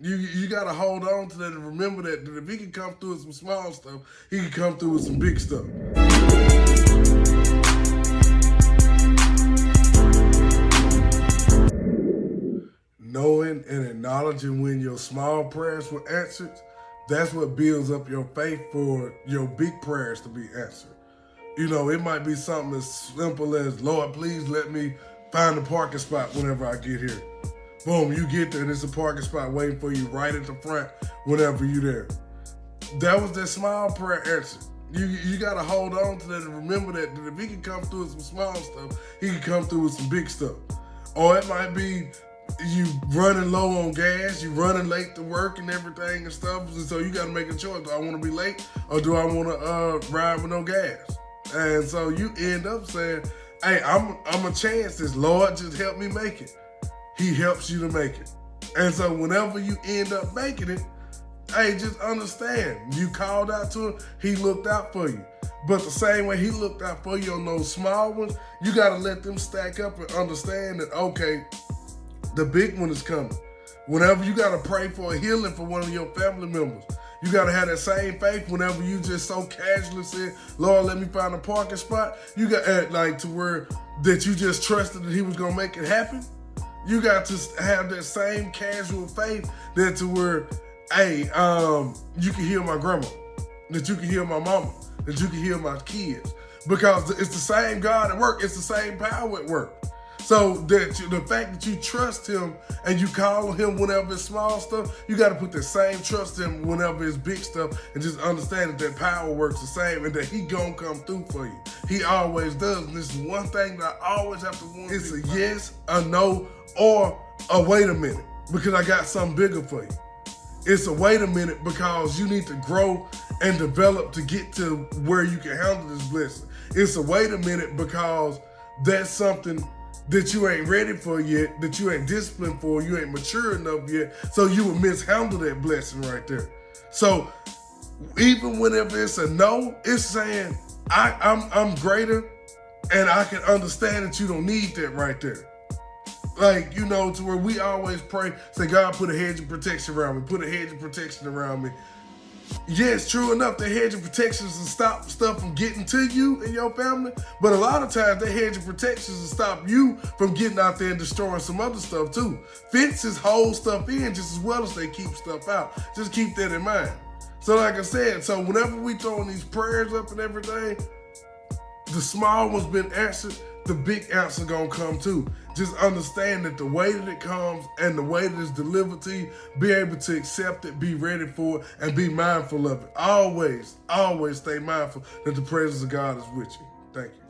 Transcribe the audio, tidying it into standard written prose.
You got to hold on to that and remember that if he can come through with some small stuff, he can come through with some big stuff. Knowing and acknowledging when your small prayers were answered, that's what builds up your faith for your big prayers to be answered. You know, it might be something as simple as, Lord, please let me find a parking spot whenever I get here. Boom, you get there and there's a parking spot waiting for you right at the front whenever you're there. That was that small prayer answer. You got to hold on to that and remember that if he can come through with some small stuff, he can come through with some big stuff. Or it might be you running low on gas, you running late to work and everything and stuff, and so you got to make a choice. Do I want to be late or do I want to ride with no gas? And so you end up saying, hey, I'm a chance this. Lord, just help me make it. He helps you to make it. And so whenever you end up making it, hey, just understand, you called out to him, he looked out for you. But the same way he looked out for you on those small ones, you got to let them stack up and understand that, okay, the big one is coming. Whenever you got to pray for a healing for one of your family members, you got to have that same faith whenever you just so casually say, Lord, let me find a parking spot. You got like to where that you just trusted that he was going to make it happen. You got to have that same casual faith that to where, hey, you can heal my grandma, that you can heal my mama, that you can heal my kids. Because it's the same God at work. It's the same power at work. So that the fact that you trust him and you call on him whenever it's small stuff, you got to put the same trust in him whenever it's big stuff and just understand that power works the same and that he gonna come through for you. He always does. And this is one thing that I always have to warn. It's a yes, a no, or a wait a minute because I got something bigger for you. It's a wait a minute because you need to grow and develop to get to where you can handle this blessing. It's a wait a minute because that's something that you ain't ready for yet, that you ain't disciplined for, you ain't mature enough yet, so you will mishandle that blessing right there. So even whenever it's a no, it's saying, I'm greater and I can understand that you don't need that right there. Like, you know, to where we always pray, say, God, put a hedge of protection around me, put a hedge of protection around me. Yes, true enough, the hedge of protections will stop stuff from getting to you and your family, but a lot of times the hedge of protections will stop you from getting out there and destroying some other stuff too. Fences hold stuff in just as well as they keep stuff out. Just keep that in mind. So like I said, so whenever we throwing these prayers up and everything, the small one's been answered, the big answer gonna come too. Just understand that the way that it comes and the way that it's delivered to you, be able to accept it, be ready for it, and be mindful of it. Always, always stay mindful that the presence of God is with you. Thank you.